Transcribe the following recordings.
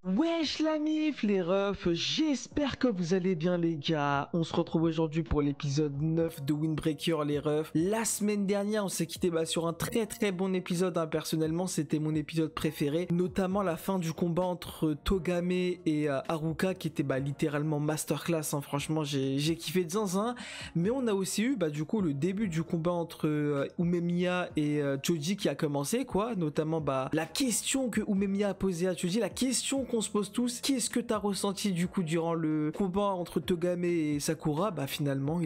Wesh la mif les refs, j'espère que vous allez bien les gars. On se retrouve aujourd'hui pour l'épisode 9 de Windbreaker les refs. La semaine dernière on s'est quitté sur un très bon épisode, hein. Personnellement c'était mon épisode préféré. Notamment la fin du combat entre Togame et Haruka qui était littéralement masterclass, hein. Franchement j'ai kiffé de zinzin. Mais on a aussi eu du coup le début du combat entre Umemiya et Choji qui a commencé quoi. Notamment la question que Umemiya a posée à Choji, la question qu'on se pose tous, qu'est-ce que t'as ressenti du coup durant le combat entre Togame et Sakura? Finalement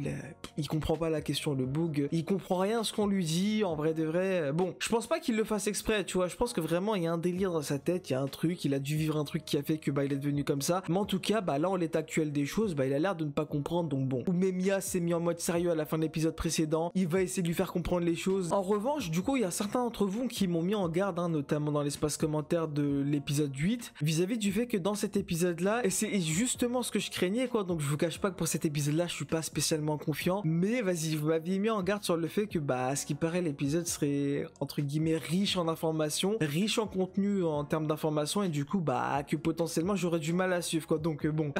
il comprend pas la question, le bug, il comprend rien à ce qu'on lui dit, en vrai de vrai. Bon, je pense pas qu'il le fasse exprès, tu vois, je pense que vraiment il y a un délire dans sa tête, il y a un truc, il a dû vivre un truc qui a fait que il est devenu comme ça, mais en tout cas là en l'état actuel des choses, il a l'air de ne pas comprendre, donc bon. Umemiya s'est mis en mode sérieux à la fin de l'épisode précédent, il va essayer de lui faire comprendre les choses. En revanche, du coup, il y a certains d'entre vous qui m'ont mis en garde, hein, notamment dans l'espace commentaire de l'épisode 8, vis-à-vis du fait que dans cet épisode là, et c'est justement ce que je craignais quoi, donc je vous cache pas que pour cet épisode là je suis pas spécialement confiant, mais vas-y, vous m'aviez mis en garde sur le fait que à ce qui paraît l'épisode serait entre guillemets riche en informations, riche en contenu en termes d'informations, et du coup que potentiellement j'aurais du mal à suivre quoi, donc bon.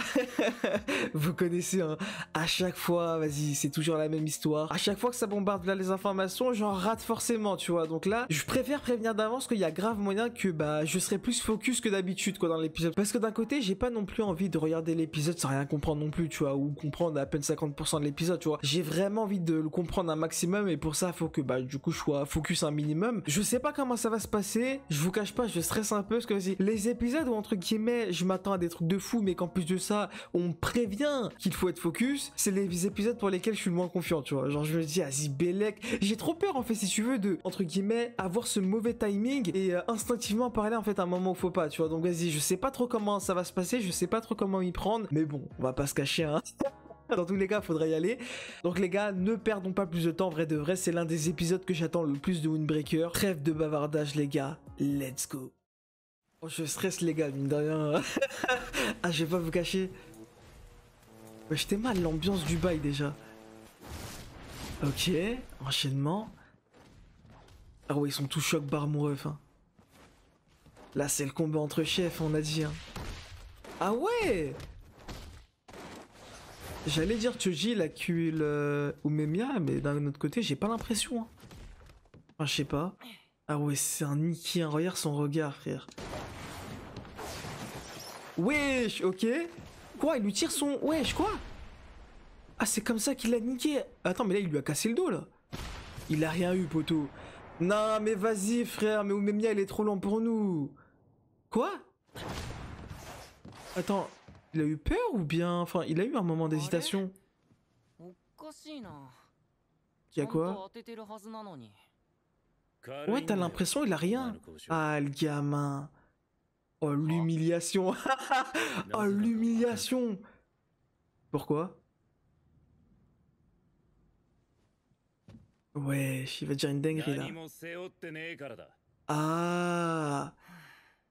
Vous connaissez, hein, à chaque fois, vas-y, c'est toujours la même histoire, à chaque fois que ça bombarde là les informations, j'en rate forcément, tu vois, donc là je préfère prévenir d'avance qu'il y a grave moyen que je serai plus focus que d'habitude quoi dans l'épisode, parce que d'un côté j'ai pas non plus envie de regarder l'épisode sans rien comprendre non plus, tu vois, ou comprendre à peine 50% de l'épisode, tu vois, j'ai vraiment envie de le comprendre un maximum, et pour ça faut que du coup je sois focus un minimum. Je sais pas comment ça va se passer, je vous cache pas, je stresse un peu, parce que vas-y, les épisodes où entre guillemets je m'attends à des trucs de fou, mais qu'en plus de ça on me prévient qu'il faut être focus, c'est les épisodes pour lesquels je suis le moins confiant, tu vois, genre je me dis vas-y Bellec, j'ai trop peur en fait, si tu veux, de entre guillemets avoir ce mauvais timing et instinctivement parler en fait à un moment où faut pas, tu vois, donc vas-y, je sais pas trop comment ça va se passer, je sais pas trop comment m'y prendre, mais bon, on va pas se cacher, hein. Dans tous les cas, faudrait y aller. Donc les gars, ne perdons pas plus de temps, vrai de vrai, c'est l'un des épisodes que j'attends le plus de Windbreaker. Trêve de bavardage les gars, let's go. Oh, je stresse les gars, mine de rien. Ah, je vais pas vous cacher. Ouais, j'étais mal l'ambiance du bail déjà. Ok, enchaînement. Ah ouais, ils sont tous choc barre mon ref, hein. Là, c'est le combat entre chefs, on a dit, hein. Ah ouais! J'allais dire Choji, il a tué le Umemiya, mais d'un autre côté, j'ai pas l'impression, hein. Enfin, je sais pas. Ah ouais, c'est un Nikki, hein. Regarde son regard, frère. Wesh, ok. Quoi, il lui tire son... Wesh, quoi? Ah, c'est comme ça qu'il l'a niqué. Attends, mais là, il lui a cassé le dos, là. Il a rien eu, poteau. Non, mais vas-y, frère, mais Umemiya, il est trop lent pour nous. Quoi? Attends, il a eu peur ou bien... Enfin, il a eu un moment d'hésitation. Y'a quoi? Ouais, t'as l'impression il a rien. Ah, le gamin. Oh, l'humiliation. Oh, l'humiliation. Pourquoi? Ouais, il va dire une dinguerie, là. Ah.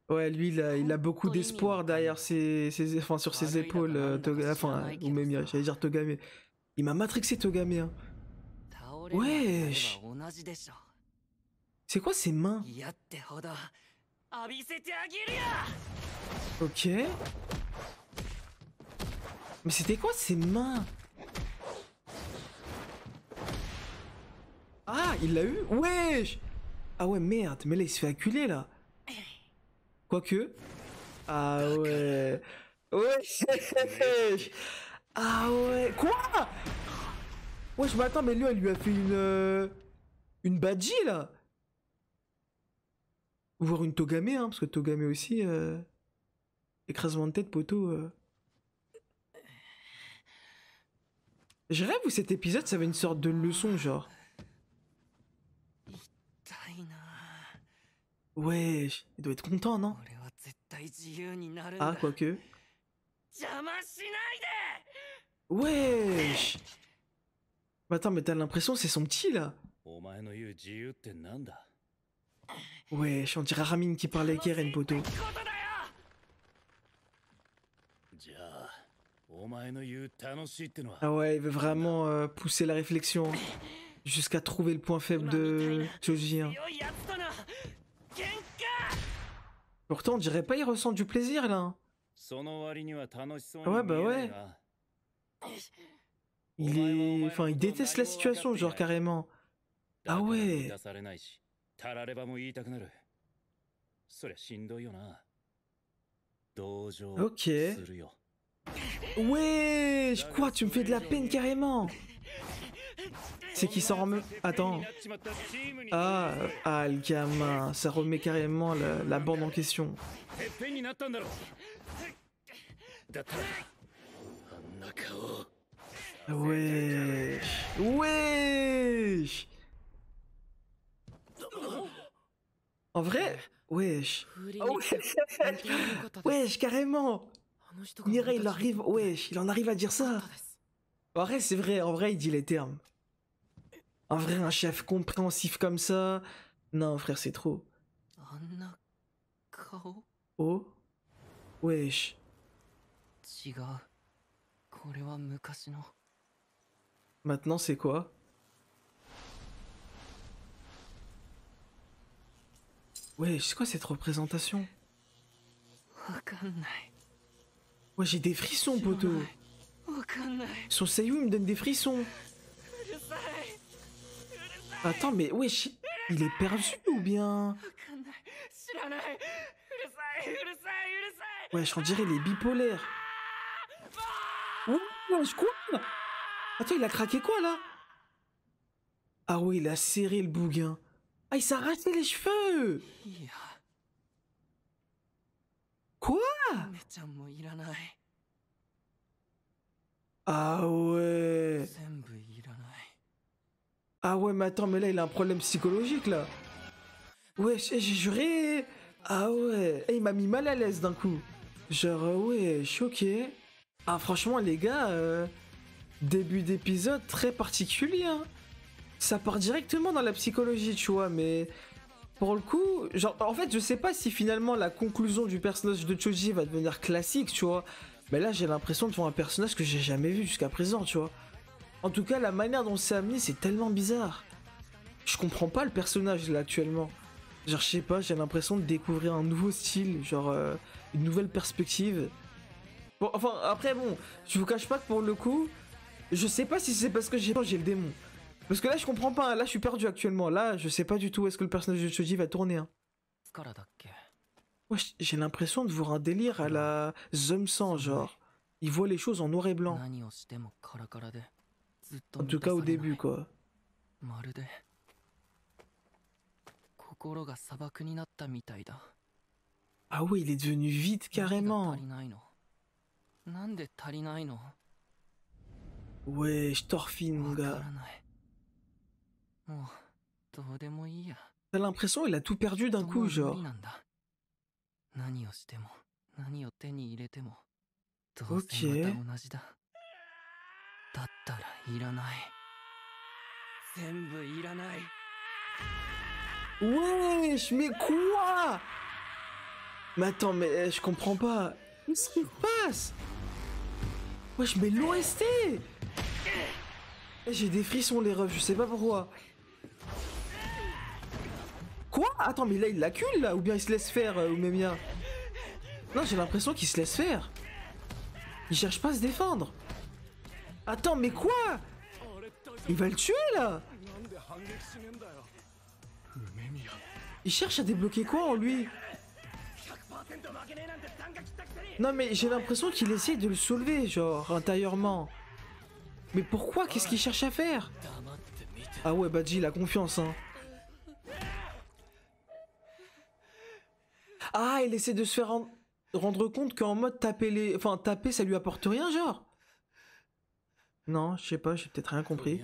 Ouais, lui, il a beaucoup d'espoir derrière enfin, sur ses épaules, enfin, ou même, j'allais dire Togame. Il m'a matrixé Togame, hein. Wesh. C'est quoi ses mains? Ok. Mais c'était quoi ses mains? Ah, il l'a eu? Wesh. Ah ouais, merde, mais là, il se fait acculer, là. Quoique. Ah ouais. Wesh. Ah ouais. Quoi? Wesh, mais attends, mais lui, elle lui a fait une badgie, là. Voire une Togame, hein, parce que Togame aussi, écrasement de tête, poteau. Je rêve où cet épisode, ça avait une sorte de leçon, genre. Ouais, il doit être content, non? Ah, quoique. Wesh. Attends, mais t'as l'impression que c'est son petit, là. Wesh, on dirait Ramin qui parlait avec Eren, poteau. Ah ouais, il veut vraiment pousser la réflexion jusqu'à trouver le point faible de Choji, hein. Pourtant, on dirait pas il ressent du plaisir, là. Ouais, bah ouais. Enfin, il déteste la situation, genre, carrément. Ah ouais. Ok. Wesh, quoi, tu me fais de la peine, carrément. C'est qui s'en remet... Attends. Ah, le gamin, ça remet carrément la bande en question. Wesh. Wesh. En vrai, wesh. Oh, wesh, carrément. Mireille, il arrive, wesh, il en arrive à dire ça. En vrai, c'est vrai, en vrai, il dit les termes. En vrai, un chef compréhensif comme ça... Non, frère, c'est trop. Oh? Wesh. Maintenant, c'est quoi? Wesh, c'est quoi cette représentation? Ouais, j'ai des frissons, poto. Son seiyuu me donne des frissons. Attends, mais wesh, il est perdu ou bien... Wesh, on dirait il est bipolaire. Wesh, quoi? Attends, il a craqué quoi, là? Ah ouais, il a serré le bouguin. Ah, il s'est arraché les cheveux. Quoi? Ah ouais. Ah ouais, mais attends, mais là, il a un problème psychologique, là. Ouais, j'ai juré. Ah ouais. Et il m'a mis mal à l'aise d'un coup. Genre, ouais, choqué. Ah, franchement, les gars, début d'épisode très particulier, hein. Ça part directement dans la psychologie, tu vois, mais... Pour le coup, genre, en fait, je sais pas si finalement la conclusion du personnage de Choji va devenir classique, tu vois. Mais là, j'ai l'impression de voir un personnage que j'ai jamais vu jusqu'à présent, tu vois. En tout cas, la manière dont c'est amené, c'est tellement bizarre. Je comprends pas le personnage, là, actuellement. Genre, je sais pas, j'ai l'impression de découvrir un nouveau style, genre, une nouvelle perspective. Bon, enfin, après, bon, je vous cache pas que pour le coup, je sais pas si c'est parce que j'ai le démon. Parce que là, je comprends pas, là, je suis perdu actuellement. Là, je sais pas du tout où est-ce que le personnage de Choji va tourner, hein. Ouais, j'ai l'impression de voir un délire à la Zumsan, genre. Il voit les choses en noir et blanc. En tout cas, au début, quoi. Ah ouais, il est devenu vide, carrément. Ouais, je torfine, mon gars. T'as l'impression qu'il a tout perdu d'un coup, genre. Ok. Wesh, mais quoi? Mais attends, mais je comprends pas. Qu'est-ce qui se passe? Wesh, mais l'OST! J'ai des frissons, les refs, je sais pas pourquoi. Quoi? Attends, mais là, il l'accule, là? Ou bien il se laisse faire, Umemiya? Non, j'ai l'impression qu'il se laisse faire. Il cherche pas à se défendre. Attends, mais quoi? Il va le tuer, là? Il cherche à débloquer quoi en lui? Non, mais j'ai l'impression qu'il essaie de le soulever, genre, intérieurement. Mais pourquoi? Qu'est-ce qu'il cherche à faire? Ah ouais, Badji, il a confiance, hein. Ah, il essaie de se faire rendre compte qu'en mode taper les... Enfin, taper, ça lui apporte rien, genre. Non, je sais pas, j'ai peut-être rien compris.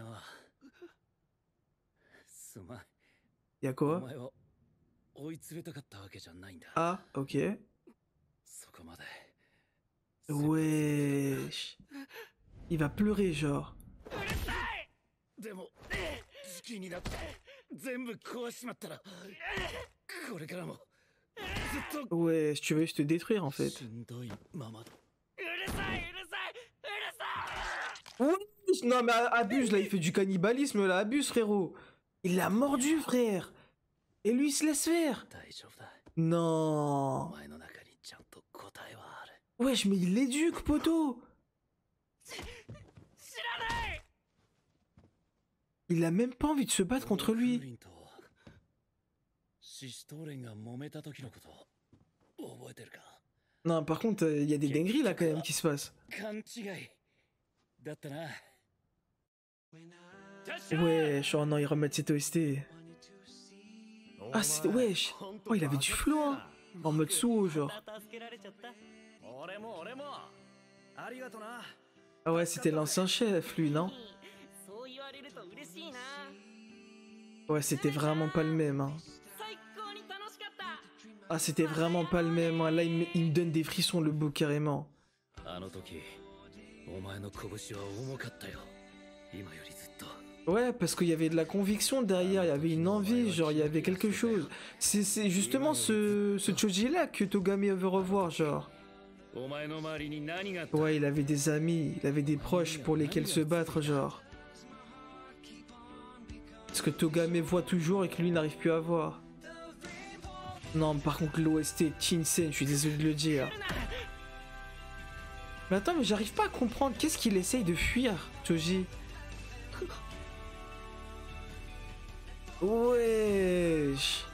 Y'a quoi? Ah, ok. Wesh. Il va pleurer, genre. Ouais, si tu veux juste te détruire, en fait. Wesh, non, mais abuse, là, il fait du cannibalisme, là, abuse, frérot. Il l'a mordu, frère. Et lui, il se laisse faire. Non. Wesh, mais il l'éduque, poto. Il a même pas envie de se battre contre lui. Non, par contre, il y a des dingueries là quand même qui se passent. Wesh, oh non, ils remettent cette OST. Ah, c'est... Wesh. Oh, il avait du flow, hein. En mode Suo, genre. Ah ouais, c'était l'ancien chef, lui, non? Ouais, c'était vraiment pas le même, hein. Ah, c'était vraiment pas le même, hein. Là, il me donne des frissons, le beau, carrément. Ouais, parce qu'il y avait de la conviction derrière, il y avait une envie, genre, il y avait quelque chose. C'est justement ce Choji-là que Togame veut revoir, genre. Ouais, il avait des amis, il avait des proches pour lesquels se battre, genre. Ce que Togame voit toujours et que lui n'arrive plus à voir. Non, par contre, l'OST Shinsen, je suis désolé de le dire. Mais attends, mais j'arrive pas à comprendre. Qu'est-ce qu'il essaye de fuir, Choji? Wesh.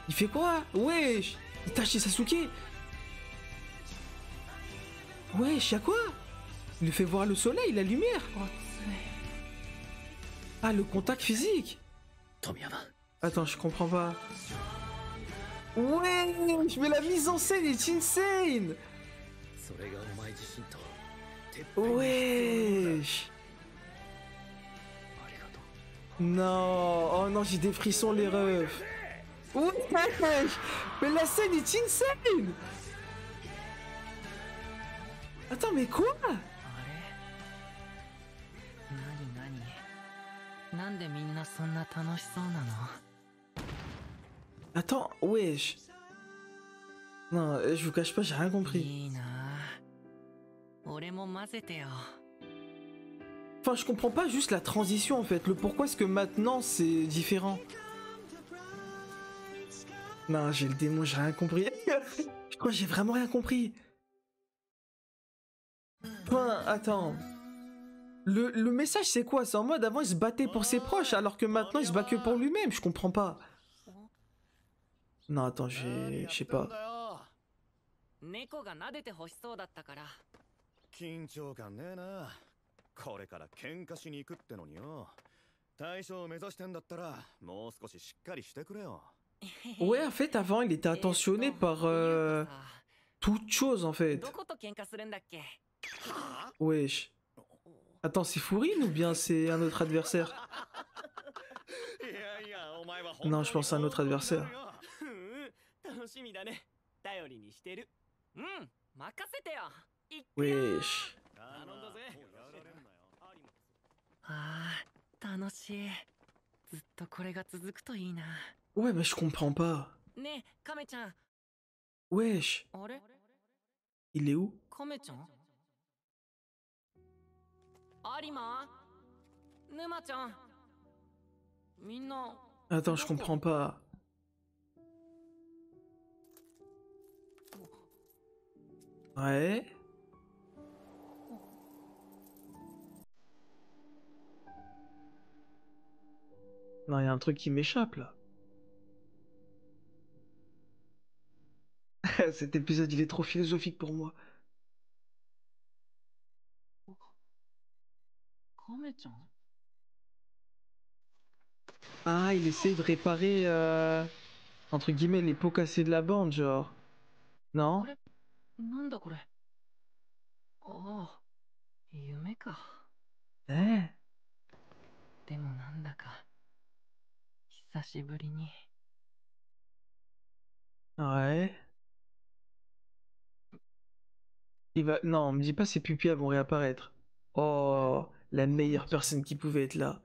Il fait quoi? Wesh. Itachi Sasuke. Wesh, y'a quoi? Il lui fait voir le soleil, la lumière. Ah, le contact physique. Attends, je comprends pas. Wesh, mais la mise en scène est insane. Wesh. Non, oh non, j'ai des frissons les refs. Wesh, mais la scène est insane. Attends, mais quoi? Attends, wesh. Non, je vous cache pas, j'ai rien compris. Enfin, je comprends pas juste la transition en fait. Le pourquoi est-ce que maintenant c'est différent? Non, j'ai le démon, j'ai rien compris. Je crois que j'ai vraiment rien compris. Enfin, attends. Le message c'est quoi? C'est en mode avant il se battait pour ses proches alors que maintenant il se bat que pour lui-même. Je comprends pas. Non, attends, je sais pas. Ouais, en fait, avant il était attentionné par toute chose en fait. Wesh. Attends, c'est Furine ou bien c'est un autre adversaire? Non, je pense à un autre adversaire. Wesh. Ouais, mais je comprends pas. Wesh. Il est où? Attends, je comprends pas. Ouais. Non, il y a un truc qui m'échappe là. Cet épisode, il est trop philosophique pour moi. Ah, il essaie de réparer, entre guillemets, les pots cassés de la bande, genre. Non? Hein? Ouais. Il va... Non, me dis pas ses pupilles vont réapparaître. Oh, la meilleure personne qui pouvait être là.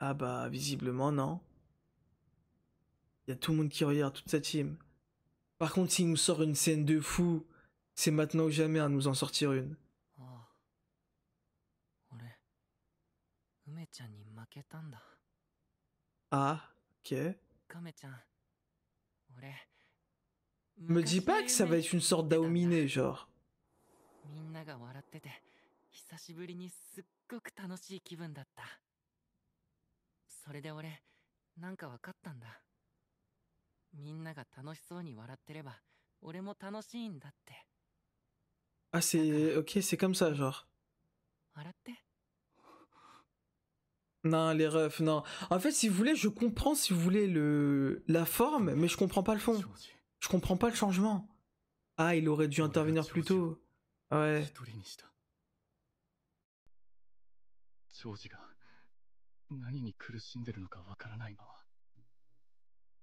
Ah bah, visiblement, non. Il y a tout le monde qui regarde, toute sa team. Par contre, s'il nous sort une scène de fou, c'est maintenant ou jamais à nous en sortir une. Ah, ok. 亀ちゃん、俺 Me dis pas que ça va être une sorte d'Aomine, genre. みんなが笑ってて久しぶりにすっごく楽しい気分だった。それで俺なんかわかったんだ。みんなが楽しそうに笑ってれば俺も楽しいんだって。 Ah, c'est... Ok, c'est comme ça, genre. 笑って。 Non, les refs, non. En fait, si vous voulez, je comprends, si vous voulez, la forme, mais je comprends pas le fond. Je comprends pas le changement. Ah, il aurait dû intervenir plus tôt. Ouais. 長司が何に苦しんでるのかわからないまま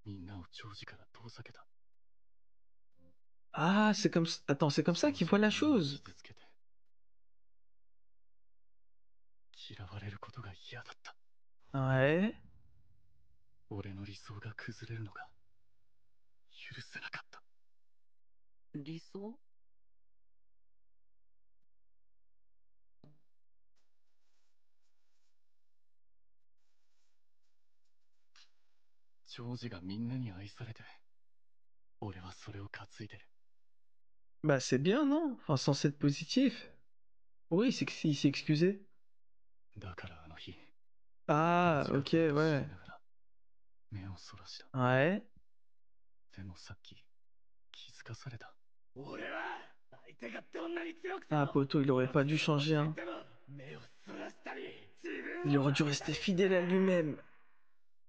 みんなを長司から遠ざけた。 Ah, c'est comme... Attends, c'est comme ça qu'il voit la chose. 傷つけて嫌われることが嫌だった。 Ouais. 俺の理想が崩れるのが許せなかった。 理想？ 長司がみんなに愛されて俺はそれを担いでる。 Bah, c'est bien, non? Enfin, censé être positif. Oui, il s'est excusé. だからあの日 Ah, ok, 近くを ouais. しながら目をそらした。 Ouais. でもさっき気づかされた。俺は相手がどんなに強くて Ah, も poto, il aurait pas dû changer, hein. 目をそらしたり自分 Il aurait dû rester fidèle à lui-même.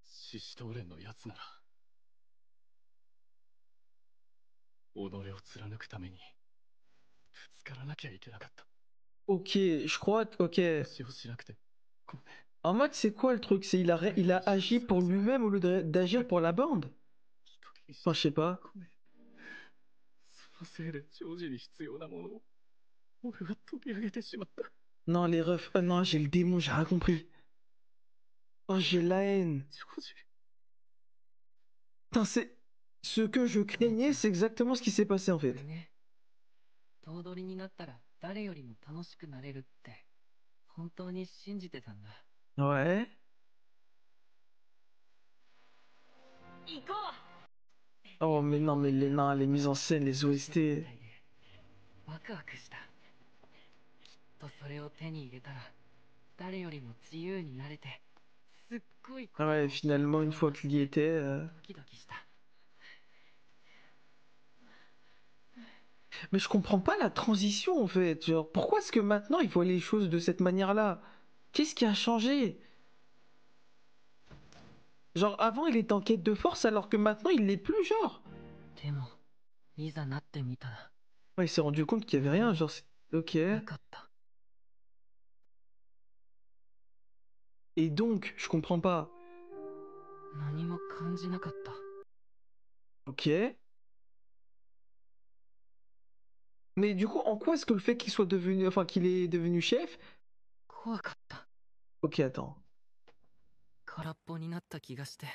シシトウレンのやつなら己を貫くためにぶつからなきゃいけなかった。 Ok, je crois... Ok. 死をしなくてごめん。 En mode, c'est quoi le truc? C'est il a agi pour lui-même au lieu d'agir pour la bande? 一人にして Enfin, je sais pas. ごめん。そのせいで長司に必要なものを俺は取り上げてしまった。 Non, les refs... Oh non, j'ai le démon, j'ai rien compris. Oh, j'ai la haine. 長司 Putain, c'est... Ce que je craignais, c'est exactement ce qui s'est passé, en これ fait. ね、頭取になったら誰よりも楽しくなれるって本当に信じてたんだ。 Ouais. 行こう。 Oh, mais non, mais les, non, les mises en scène, les そして OST. ワクワクした。きっとそれを手に入れたら誰よりも自由になれてすっごいことが Ouais, 起きる finalement, une fois qu'il y était... ドキドキした。 Mais je comprends pas la transition, en fait. Genre, pourquoi est-ce que maintenant, il voit les choses de cette manière-là? Qu'est-ce qui a changé? Genre, avant, il était en quête de force, alors que maintenant, il l'est plus, genre. でもいざなってみたら Ouais, il s'est rendu compte qu'il y avait rien, genre... Ok. なかった。 Et donc, je comprends pas. 何も感じなかった。 Ok. Mais du coup, en quoi est-ce que le fait qu'il soit devenu... Enfin, qu'il est devenu chef... 怖かった。 Ok, attends. 空っぽになった気がして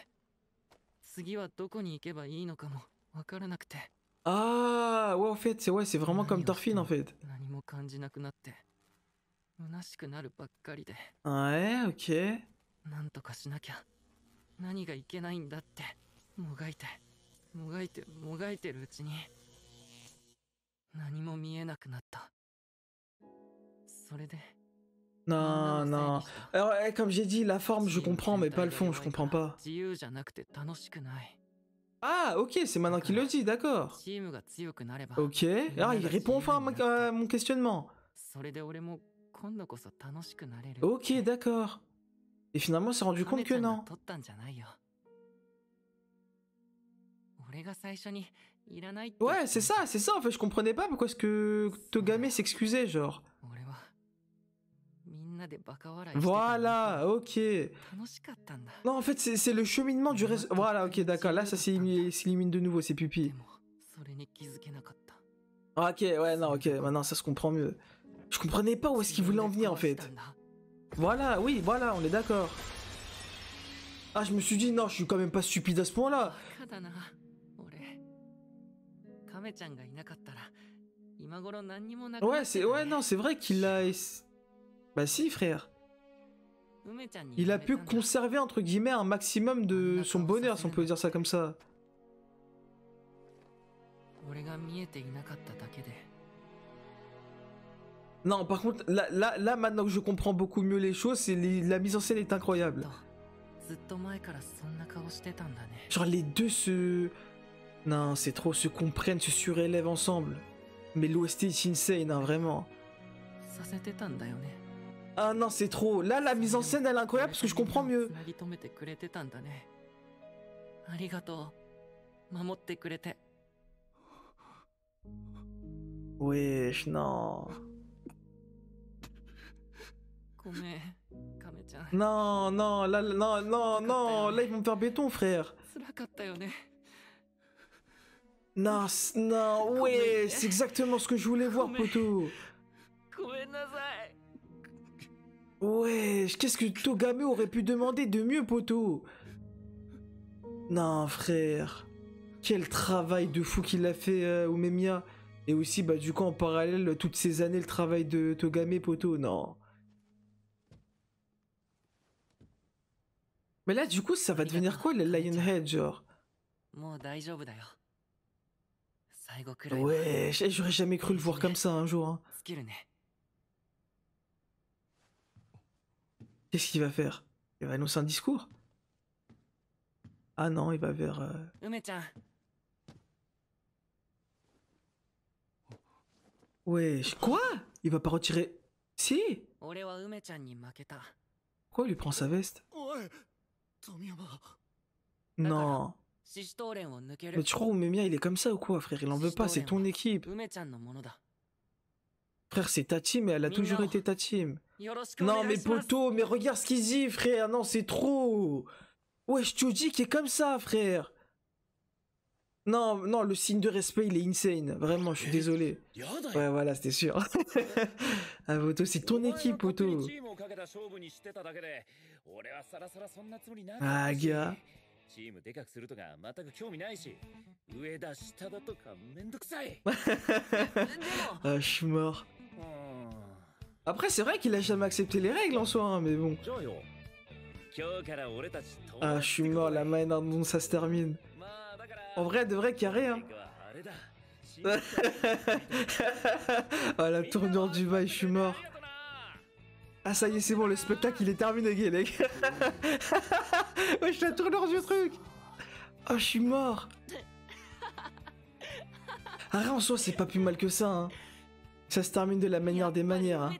次はどこに行けばいいのかもわからなくて。 Ah, ouais, en fait, c'est vraiment comme Thorfinn, en fait. 何も感じなくなって虚しくなるばっかりで。 Ouais, ok. なんとかしなきゃ。何がいけないんだってもがいてもがいてもがいてるうちに何も見えなくなった。それで Non, non. Alors, ouais, comme j'ai dit, la forme, je comprends, mais pas le fond, je comprends pas. 自由じゃなくて楽しくない。 Ah, ok, c'est maintenant qu'il le dit, d'accord. チームが強くなれば Ok. Ah, il répond enfin à mon questionnement. それで俺も今度こそ楽しくなれる。 Ok, d'accord. Et finalement, on s'est rendu compte que non. 取ったんじゃないよ。俺が最初にいらないって。 Ouais, c'est ça, en fait, je comprenais pas pourquoi est-ce que Togame s'excusait, genre. 俺はみんなでバカ笑いしてた。 Voilà, ok. 楽しかったんだ。 Non, en fait, c'est le cheminement du reste. Voilà, ok, d'accord. Là, ça s'élimine de nouveau, c'est で pupilles. もそれに気づけなかった。 Ah, ok, ouais, non, ok, maintenant ça se comprend mieux. Je comprenais pas où est-ce qu'il voulait en venir, en fait. Voilà, oui, voilà, on est d'accord. Ah, je me suis dit, non, je suis quand même pas stupide à ce point-là. バカだな俺。亀ちゃんがいなかったら今頃何にもなくなってたね。 Ouais, non, c'est vrai qu'il a... Bah si, frère. Il a pu conserver entre guillemets un maximum de son bonheur, si on peut dire ça comme ça. Non, par contre, là maintenant que je comprends beaucoup mieux les choses, la mise en scène est incroyable. Genre les deux se... Non, c'est trop, se comprennent, se surélèvent ensemble. Mais l'OST est insane, hein, vraiment. Ah non, c'est trop. Là, la mise en scène, elle est incroyable parce que je comprends mieux. Wesh, non. Non, non, là, non, non, non, là, ils vont me faire béton, frère. Non, non, ouais, c'est exactement ce que je voulais voir, poto. Ouais, qu'est-ce que Togame aurait pu demander de mieux, poto? Non, frère. Quel travail de fou qu'il a fait, Umemiya. Et aussi, bah, du coup, en parallèle, toutes ces années, le travail de Togame, poto, non. Mais là, du coup, ça va devenir quoi, le Lionhead, genre? Ouais, j'aurais jamais cru le voir comme ça un jour. Hein. Qu'est-ce qu'il va faire? Il va annoncer un discours? Ah non, il va vers... Ouais, quoi? Il va pas retirer... Si? Pourquoi il lui prend sa veste? Non. Mais tu crois Umemiya il est comme ça ou quoi, frère? Il en veut pas, c'est ton équipe. Frère, c'est ta team et elle a toujours été ta team. Non mais poto, mais regarde ce qu'il dit, frère. Non, c'est trop. Ouais, je te dis qu'il est comme ça, frère. Non, non, le signe de respect, il est insane. Vraiment, je suis désolé. Ouais, voilà, c'était sûr. Ah, poto, c'est ton équipe, poto. Ah, gars. Ah, je suis mort. Après, c'est vrai qu'il a jamais accepté les règles en soi, hein, mais bon. Ah, je suis mort, la manière dont ça se termine. En vrai, de vrai, carré, hein. Ah, la tournure du bail, je suis mort. Ah, ça y est, c'est bon, le spectacle, il est terminé, Guélec. Wesh, la tournure du truc. Ah, je suis mort. Ah, en soi, c'est pas plus mal que ça, hein. Ça se termine de la manière des manières, hein.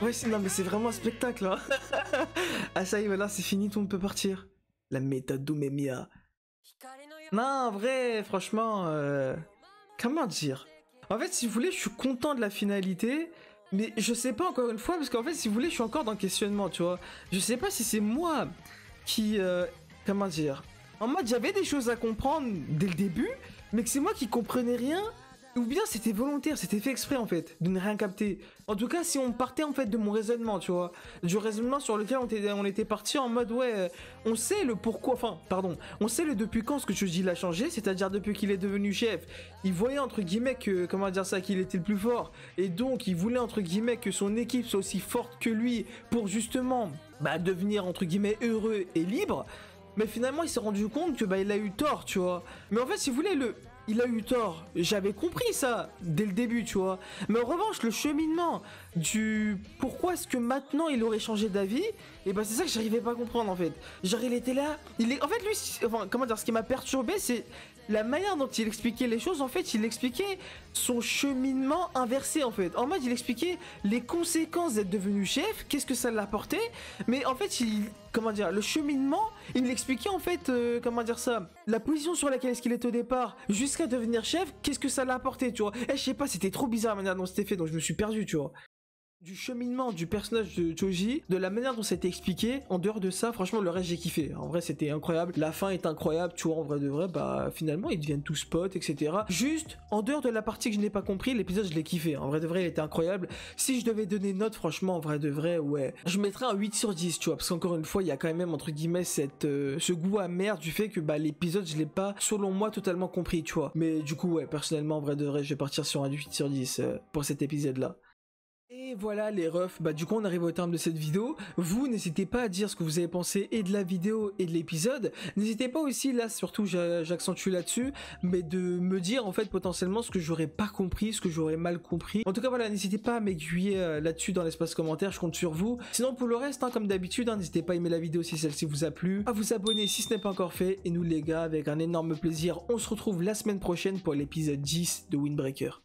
Ouais, non, mais c'est vraiment un spectacle, hein. Ah, ça y est, voilà, c'est fini, tout le monde peut partir. La méthode d'Umemiya. Non, en vrai, franchement, comment dire? En fait, si vous voulez, je suis content de la finalité, mais je sais pas encore une fois, parce qu'en fait, si vous voulez, je suis encore dans le questionnement, tu vois. Je sais pas si c'est moi qui, comment dire? En mode, j'avais des choses à comprendre dès le début, mais que c'est moi qui comprenais rien, ou bien c'était volontaire, c'était fait exprès en fait, de ne rien capter. En tout cas, si on partait en fait de mon raisonnement, tu vois, du raisonnement sur lequel on était parti en mode ouais, on sait le pourquoi, enfin, pardon, on sait le depuis quand ce que Choji l'a changé, c'est-à-dire depuis qu'il est devenu chef, il voyait entre guillemets que, comment dire ça, qu'il était le plus fort, et donc il voulait entre guillemets que son équipe soit aussi forte que lui pour justement, bah, devenir entre guillemets heureux et libre. Mais finalement, il s'est rendu compte que bah il a eu tort, tu vois. Mais en fait, si vous voulez, il a eu tort. J'avais compris ça dès le début, tu vois. Mais en revanche, le cheminement du pourquoi est-ce que maintenant il aurait changé d'avis, et bah c'est ça que j'arrivais pas à comprendre en fait. Genre il était là, en fait lui, enfin comment dire, ce qui m'a perturbé, c'est la manière dont il expliquait les choses. En fait, il expliquait son cheminement inversé en fait. En mode, il expliquait les conséquences d'être devenu chef, qu'est-ce que ça l'apportait. Mais en fait, comment dire, le cheminement, il expliquait en fait, comment dire ça, la position sur laquelle est-ce qu'il est au départ, jusqu'à devenir chef, qu'est-ce que ça l'a apporté, tu vois. Et je sais pas, c'était trop bizarre la manière dont c'était fait, donc je me suis perdu, tu vois. du cheminement du personnage de Choji, de la manière dont c'était expliqué. En dehors de ça, franchement, le reste j'ai kiffé. En vrai, c'était incroyable. La fin est incroyable, tu vois, en vrai de vrai, bah finalement ils deviennent tous potes, etc. Juste, en dehors de la partie que je n'ai pas compris, l'épisode je l'ai kiffé. En vrai de vrai, il était incroyable. Si je devais donner une note, franchement, en vrai de vrai, ouais, je mettrais un 8 sur 10, tu vois, parce qu'encore une fois, il y a quand même entre guillemets ce goût amer du fait que bah l'épisode je l'ai pas, selon moi, totalement compris, tu vois. Mais du coup, ouais, personnellement, en vrai de vrai, je vais partir sur un 8 sur 10 pour cet épisode là. Et voilà les refs, bah du coup on arrive au terme de cette vidéo. Vous n'hésitez pas à dire ce que vous avez pensé et de la vidéo et de l'épisode. N'hésitez pas aussi, là surtout j'accentue là-dessus, mais de me dire en fait potentiellement ce que j'aurais pas compris, ce que j'aurais mal compris. En tout cas voilà, n'hésitez pas à m'aiguiller là-dessus dans l'espace commentaire, je compte sur vous. Sinon pour le reste, hein, comme d'habitude, hein, n'hésitez pas à aimer la vidéo si celle-ci vous a plu, à vous abonner si ce n'est pas encore fait. Et nous les gars, avec un énorme plaisir, on se retrouve la semaine prochaine pour l'épisode 10 de Windbreaker.